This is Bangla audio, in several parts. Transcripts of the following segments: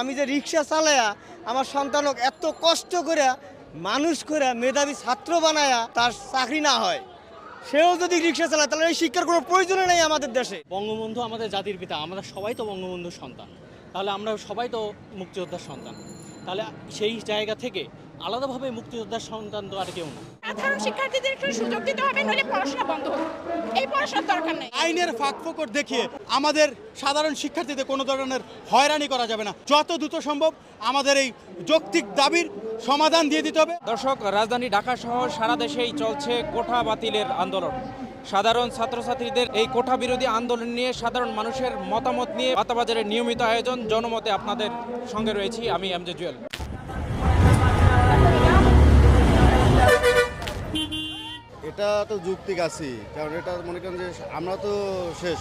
আমি যে রিক্সা চালায়া আমার সন্তানক এত কষ্ট করে মানুষ করে মেধাবী ছাত্র বানায়া তার চাকরি না হয়, সেও যদি রিক্সা চালায় তাহলে এই শিক্ষার কোনো প্রয়োজন নেই আমাদের দেশে। বঙ্গবন্ধু আমাদের জাতির পিতা, আমরা সবাই তো বঙ্গবন্ধুর সন্তান, তাহলে আমরা সবাই তো মুক্তিযোদ্ধার সন্তান। তাহলে সেই জায়গা থেকে আলাদাভাবে মুক্তিযোদ্ধার সন্তান তো আর কেউ না। সাধারণ শিক্ষার্থীদের একটু সুযোগ দিতে হবে, নইলে পড়াশোনা বন্ধ হবে। এই পড়াশোনার দরকার নেই। আইনের ফাঁকফোকর দেখিয়ে আমাদের সাধারণ শিক্ষার্থীদের কোনো ধরনের হয়রানি করা যাবে না। যত দ্রুত সম্ভব আমাদের এই যৌক্তিক দাবির সমাধান দিয়ে দিতে হবে। দর্শক, রাজধানী ঢাকা সহ সারা দেশেই চলছে কোঠা বাতিলের আন্দোলন। সাধারণ ছাত্রছাত্রীদের এই কোঠা বিরোধী আন্দোলন নিয়ে সাধারণ মানুষের মতামত নিয়ে বাতাবাজারের নিয়মিত আয়োজন জনমতে আপনাদের সঙ্গে রয়েছি আমি এমজে জুয়েল। এটা তো যৌক্তিক আছি, কারণ এটা মনে করেন যে আমরা তো শেষ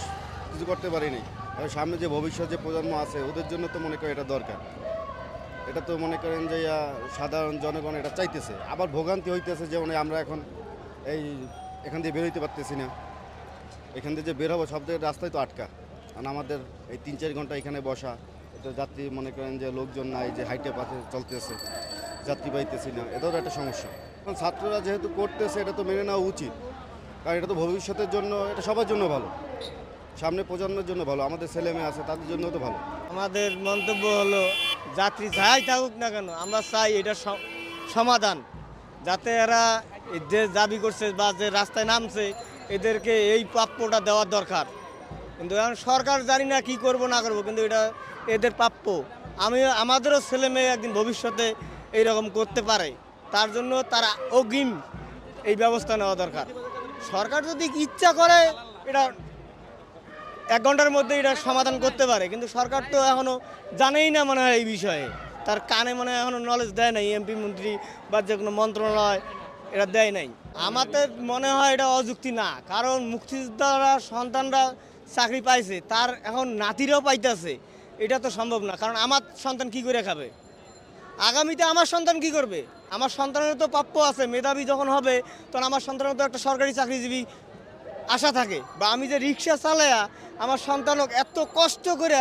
কিছু করতে পারিনি, সামনে যে ভবিষ্যৎ যে প্রজন্ম আছে ওদের জন্য তো মনে করেন এটা দরকার। এটা তো মনে করেন যে সাধারণ জনগণ এটা চাইতেছে, আবার ভোগান্তি হইতেছে, যেমন আমরা এখন এখান দিয়ে বের হইতে পারতেছি না। এখান দিয়ে যে বের হবো সব থেকে রাস্তায় তো আটকা, কারণ আমাদের এই 3-4 ঘন্টা এখানে বসা, এটা যাত্রী মনে করেন যে লোকজন নাই, যে হাইটে পাতে চলতেছে, যাত্রী পাইতেছি না, এটাও একটা সমস্যা। কারণ ছাত্ররা যেহেতু করতেছে এটা তো মেনে নেওয়া উচিত, কারণ এটা তো ভবিষ্যতের জন্য, এটা সবার জন্য ভালো, সামনে প্রজন্মের জন্য ভালো, আমাদের ছেলে মেয়ে আছে তাদের জন্য তো ভালো। আমাদের মন্তব্য হলো, যাত্রী যাই থাকুক না কেন আমরা চাই এটা সমাধান, যাতে এরা যে দাবি করছে বা যে রাস্তায় নামছে এদেরকে এই প্রাপ্যটা দেওয়ার দরকার। কিন্তু এখন সরকার জানি না কি করব না করব, কিন্তু এটা এদের প্রাপ্য। আমাদেরও ছেলে মেয়ে একদিন ভবিষ্যতে এইরকম করতে পারে, তার জন্য তারা অগ্রিম এই ব্যবস্থা নেওয়া দরকার। সরকার যদি ইচ্ছা করে এটা 1 ঘন্টার মধ্যে এটা সমাধান করতে পারে, কিন্তু সরকার তো এখনও জানেই না মনে হয় এই বিষয়ে, তার কানে মনে হয় এখনও নলেজ দেয় নাই, এমপি মন্ত্রী বা যে কোনো মন্ত্রণালয় এটা দেয় নাই। আমাদের মনে হয় এটা অযুক্তি না, কারণ মুক্তিযোদ্ধারা সন্তানরা চাকরি পাইছে, তার এখন নাতিরাও পাইতেছে, এটা তো সম্ভব না। কারণ আমার সন্তান কি করে খাবে, আগামীতে আমার সন্তান কি করবে? আমার সন্তানের তো প্রাপ্য আছে, মেধাবী যখন হবে তখন আমার সন্তানের তো একটা সরকারি চাকরিজীবী আশা থাকে। বা আমি যে রিক্সা চালায়া আমার সন্তানক এত কষ্ট করে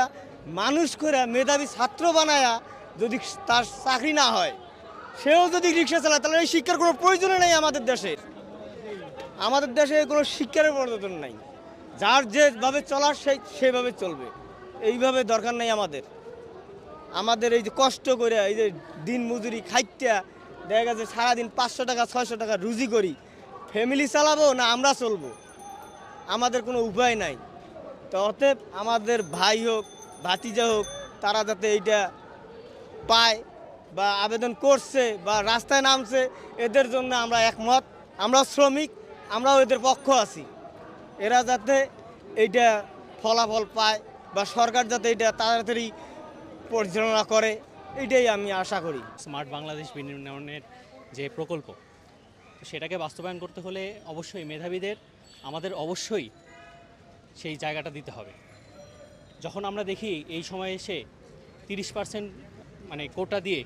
মানুষ করে মেধাবী ছাত্র বানায়া যদি তার চাকরি না হয়, সেও যদি রিক্সা চালায় তাহলে এই শিক্ষার কোনো প্রয়োজন নেই আমাদের দেশে। আমাদের দেশে কোনো শিক্ষার প্রয়োজন নাই, যার যেভাবে চলার সেভাবে চলবে, এইভাবে দরকার নেই আমাদের এই যে কষ্ট করে এই যে দিন মজুরি খাইটা দেখা গেছে সারাদিন 500 টাকা 600 টাকা রুজি করি, ফ্যামিলি চালাবো না আমরা চলবো, আমাদের কোনো উপায় নাই। তো অতএব আমাদের ভাই হোক ভাতিজা হোক, তারা যাতে এইটা পায় বা আবেদন করছে বা রাস্তায় নামছে, এদের জন্য আমরা একমত। আমরা শ্রমিক, আমরাও এদের পক্ষ আছি, এরা যাতে এইটা ফলাফল পায় বা সরকার যাতে এটা তাড়াতাড়ি পরিচালনা করে, এইটাই আমি আশা করি। স্মার্ট বাংলাদেশ বিনির্মাণের যে প্রকল্প, সেটাকে বাস্তবায়ন করতে হলে অবশ্যই মেধাবীদের আমাদের অবশ্যই সেই জায়গাটা দিতে হবে। যখন আমরা দেখি এই সময়ে এসে 30% মানে কোটা দিয়ে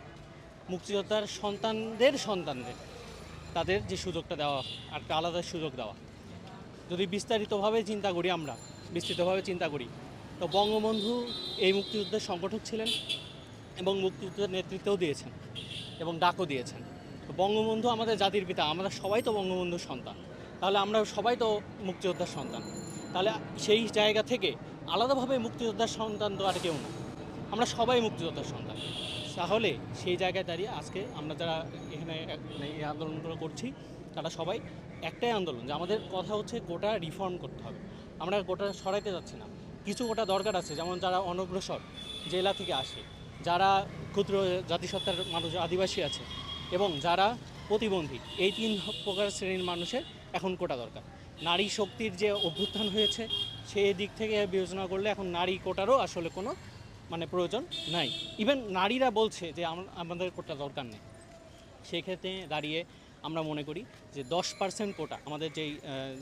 মুক্তিযোদ্ধার সন্তানদের তাদের যে সুযোগটা দেওয়া, একটা আলাদা সুযোগ দেওয়া, যদি বিস্তারিতভাবে চিন্তা করি তো বঙ্গবন্ধু এই মুক্তিযুদ্ধের সংগঠক ছিলেন এবং মুক্তিযুদ্ধের নেতৃত্বও দিয়েছেন এবং ডাকও দিয়েছেন। তো বঙ্গবন্ধু আমাদের জাতির পিতা, আমরা সবাই তো বঙ্গবন্ধুর সন্তান, তাহলে আমরা সবাই তো মুক্তিযোদ্ধার সন্তান। তাহলে সেই জায়গা থেকে আলাদাভাবে মুক্তিযোদ্ধার সন্তান তো আর কেউ না, আমরা সবাই মুক্তিযোদ্ধার সন্তান। তাহলে সেই জায়গায় দাঁড়িয়ে আজকে আমরা যারা এখানে এই আন্দোলনগুলো করছি, তারা সবাই একটাই আন্দোলন, যে আমাদের কথা হচ্ছে কোটা রিফর্ম করতে হবে। আমরা কোটা সরাইতে যাচ্ছি না, কিছু কোটা দরকার আছে, যেমন যারা অনগ্রসর জেলা থেকে আসে, যারা ক্ষুদ্র জাতিসত্তার মানুষ আদিবাসী আছে এবং যারা প্রতিবন্ধী, এই 3 প্রকার শ্রেণীর মানুষের এখন কোটা দরকার। নারী শক্তির যে অভ্যুত্থান হয়েছে সেই দিক থেকে বিবেচনা করলে এখন নারী কোটারও আসলে কোনো প্রয়োজন নাই। ইভেন নারীরা বলছে যে আমাদের কোটা দরকার নেই। সেই ক্ষেত্রে দাঁড়িয়ে আমরা মনে করি যে 10% কোটা, আমাদের যেই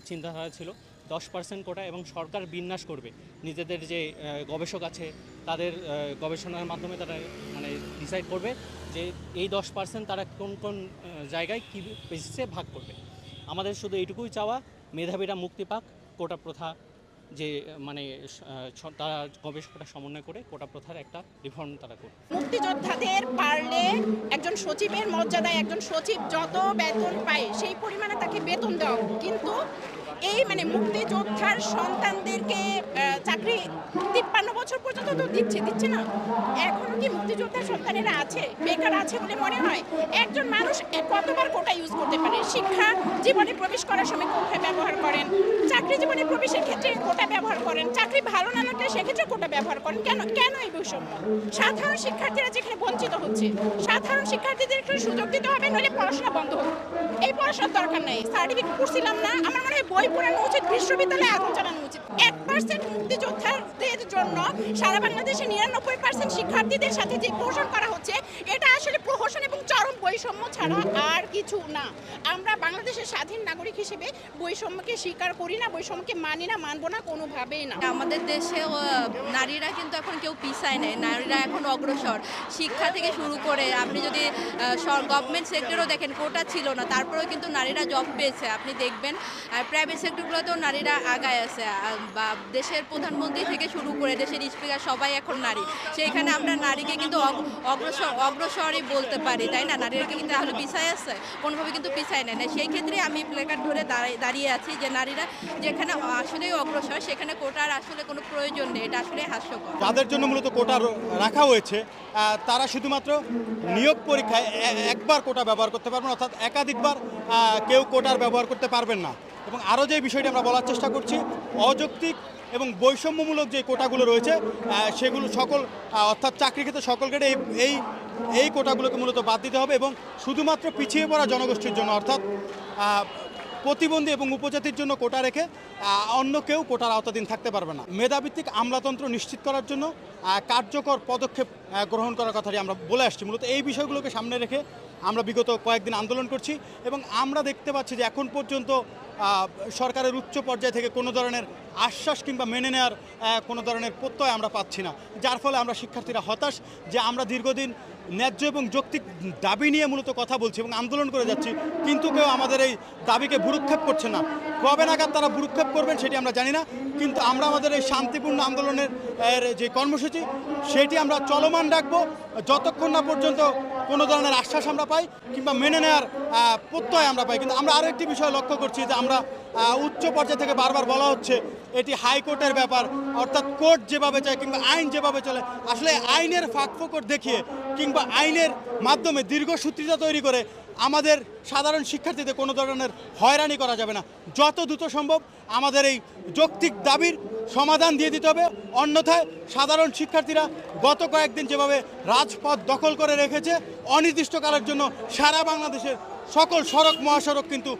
চিন্তাধারা ছিল 10% কোটা, এবং সরকার বিন্যাস করবে, নিজেদের যে গবেষক আছে তাদের গবেষণার মাধ্যমে তারা ডিসাইড করবে যে এই 10% তারা কোন কোন জায়গায় কী বেসিসে ভাগ করবে। আমাদের শুধু এইটুকুই চাওয়া, মেধাবীরা মুক্তি পাক, কোটা প্রথা যে মানে তারা গবেষকরা সমন্বয় করে কোটা প্রথার একটা রিফর্ম তারা করবে। মুক্তিযোদ্ধাদের পারলে একজন সচিবের মর্যাদায় একজন সচিব যত বেতন পায় সেই পরিমাণে তাকে বেতন দেওয়া, কিন্তু এই মানে মুক্তিযোদ্ধার সন্তানদেরকে চাকরি 53 বছর পর্যন্ত তো দিচ্ছে না। এখনো কি মুক্তিযোদ্ধার সন্তানেরা আছে, বেকার আছে বলে মনে হয়? একজন মানুষ কতবার কোটা ইউজ করতে পারে? শিক্ষা জীবনে প্রবেশ করার সময় কোটা ব্যবহার করেন, চাকরি জীবনে প্রবেশের ক্ষেত্রে কোটা ব্যবহার করেন, চাকরি ভালো না লাগলে সেক্ষেত্রে কোটা ব্যবহার করেন। কেন এই বৈষম্য? সাধারণ শিক্ষার্থীরা যেখানে বঞ্চিত হচ্ছে, সাধারণ শিক্ষার্থীদের একটু সুযোগ দিতে হবে, নইলে পড়াশোনা বন্ধ হবে। এই পড়াশোনার দরকার নেই, সার্টিফিকেট করছিলাম না, আমার মনে হয় বই পড়ানো উচিত, বিশ্ববিদ্যালয়ে আগুন চালানো উচিত। 1% মুক্তিযোদ্ধাদের জন্য সারা বাংলাদেশে 99% শিক্ষার্থীদের সাথে যে প্রহসন করা হচ্ছে, এটা আসলে প্রহসন এবং চরম বৈষম্য ছাড়া আর কিছু না। আমরা বাংলাদেশের স্বাধীন নাগরিক হিসেবে বৈষম্যকে স্বীকার করি না, বৈষম্যকে মানি না, মানবো না কোনোভাবেই না। আমাদের দেশে নারীরা কিন্তু এখন কেউ পিছায় নেই, নারীরা এখন অগ্রসর। শিক্ষা থেকে শুরু করে আপনি যদি গভর্নমেন্ট সেক্টরও দেখেন, কোটা ছিল না, তারপরেও কিন্তু নারীরা জব পেয়েছে। আপনি দেখবেন প্রাইভেট সেক্টরগুলোতেও নারীরা আগায় আছে, বা দেশের প্রধানমন্ত্রী থেকে শুরু করে দেশের স্পিকার সবাই এখন নারী। সেইখানে আমরা নারীকে কিন্তু অগ্রসরই বলতে পারি, তাই না? নারীরা কিন্তু তাহলে পিছায় আছে, কোনোভাবে কিন্তু পিছায় নেয় না। সেই ক্ষেত্রে আমি প্লেকার্ড ধরে দাঁড়িয়ে আছি যে নারীরা যেখানে আসলেই অগ্রসর সেখানে কোটার আসলে কোনো প্রয়োজন নেই, এটা আসলে হাস্যকর। যাদের জন্য মূলত কোটা রাখা হয়েছে তারা শুধুমাত্র নিয়োগ পরীক্ষায় একবার কোটা ব্যবহার করতে পারবেন, অর্থাৎ একাধিকবার কেউ কোটার ব্যবহার করতে পারবেন না। এবং আরও যে বিষয়টি আমরা বলার চেষ্টা করছি, অযৌক্তিক এবং বৈষম্যমূলক যে কোটাগুলো রয়েছে সেগুলো সকল অর্থাৎ চাকরি ক্ষেত্রে সকল গ্রেডে এই কোটাগুলোকে মূলত বাদ দিতে হবে এবং শুধুমাত্র পিছিয়ে পড়া জনগোষ্ঠীর জন্য অর্থাৎ প্রতিবন্ধী এবং উপজাতির জন্য কোটা রেখে অন্য কেউ কোটার আওতাধীন থাকতে পারবে না। মেধাভিত্তিক আমলাতন্ত্র নিশ্চিত করার জন্য কার্যকর পদক্ষেপ গ্রহণ করার কথাটি আমরা বলে আসছি। মূলত এই বিষয়গুলোকে সামনে রেখে আমরা বিগত কয়েকদিন আন্দোলন করছি এবং আমরা দেখতে পাচ্ছি যে এখন পর্যন্ত সরকারের উচ্চ পর্যায় থেকে কোনো ধরনের আশ্বাস কিংবা মেনে নেওয়ার কোনো ধরনের প্রত্যয় আমরা পাচ্ছি না, যার ফলে আমরা শিক্ষার্থীরা হতাশ যে আমরা দীর্ঘদিন ন্যায্য এবং যৌক্তিক দাবি নিয়ে মূলত কথা বলছি এবং আন্দোলন করে যাচ্ছি, কিন্তু কেউ আমাদের এই দাবিকে ভ্রুক্ষেপ করছে না। কবে নাগাদ তারা ভ্রুক্ষেপ করবেন সেটি আমরা জানি না, কিন্তু আমরা আমাদের এই শান্তিপূর্ণ আন্দোলনের যে কর্মসূচি সেটি আমরা চলমান রাখবো যতক্ষণ না পর্যন্ত কোনো ধরনের আশ্বাস আমরা পাই কিংবা মেনে নেওয়ার প্রত্যয় আমরা পাই। কিন্তু আমরা আরও একটি বিষয় লক্ষ্য করছি যে আমরা উচ্চ পর্যায় থেকে বারবার বলা হচ্ছে এটি হাইকোর্টের ব্যাপার, অর্থাৎ কোর্ট যেভাবে চায় কিংবা আইন যেভাবে চলে, আসলে আইনের ফাঁকফোকর দেখিয়ে কিংবা আইনের মাধ্যমে দীর্ঘসূত্রিতা তৈরি করে আমাদের সাধারণ শিক্ষার্থীদের কোনো ধরনের হয়রানি করা যাবে না। যত দ্রুত সম্ভব আমাদের এই যৌক্তিক দাবির সমাধান দিয়ে দিতে হবে, অন্যথায় সাধারণ শিক্ষার্থীরা গত কয়েকদিন যেভাবে রাজপথ দখল করে রেখেছে অনির্দিষ্টকালের জন্য সারা বাংলাদেশের সকল সড়ক মহাসড়ক কিন্তু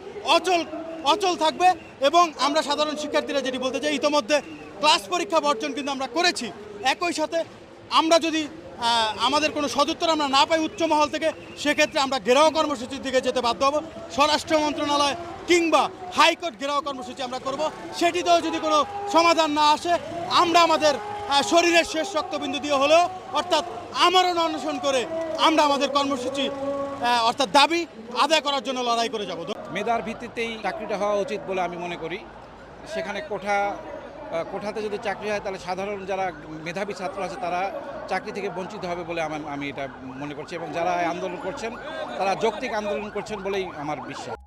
অচল থাকবে। এবং আমরা সাধারণ শিক্ষার্থীরা যেটি বলতে চাই, ইতোমধ্যে ক্লাস পরীক্ষা বর্জন কিন্তু আমরা করেছি। একই সাথে আমরা যদি আমাদের কোনো সদুত্তর আমরা না পাই উচ্চ মহল থেকে, সেক্ষেত্রে আমরা ঘেরাও কর্মসূচির দিকে যেতে বাধ্য হব। স্বরাষ্ট্র মন্ত্রণালয় কিংবা হাইকোর্ট ঘেরাও কর্মসূচি আমরা করব। সেটিতেও যদি কোনো সমাধান না আসে আমরা আমাদের শরীরের শেষ রক্তবিন্দু দিয়ে হলেও অর্থাৎ আমরণ অনশন করে আমরা আমাদের কর্মসূচি অর্থাৎ দাবি আদায় করার জন্য লড়াই করে যাব। মেধার ভিত্তিতেই চাকরিটা হওয়া উচিত বলে আমি মনে করি। সেখানে কোঠাতে যদি চাকরি হয় তাহলে সাধারণ যারা মেধাবী ছাত্র আছে তারা চাকরি থেকে বঞ্চিত হবে বলে আমি এটা মনে করছি এবং যারা আন্দোলন করছেন তারা যৌক্তিক আন্দোলন করছেন বলেই আমার বিশ্বাস।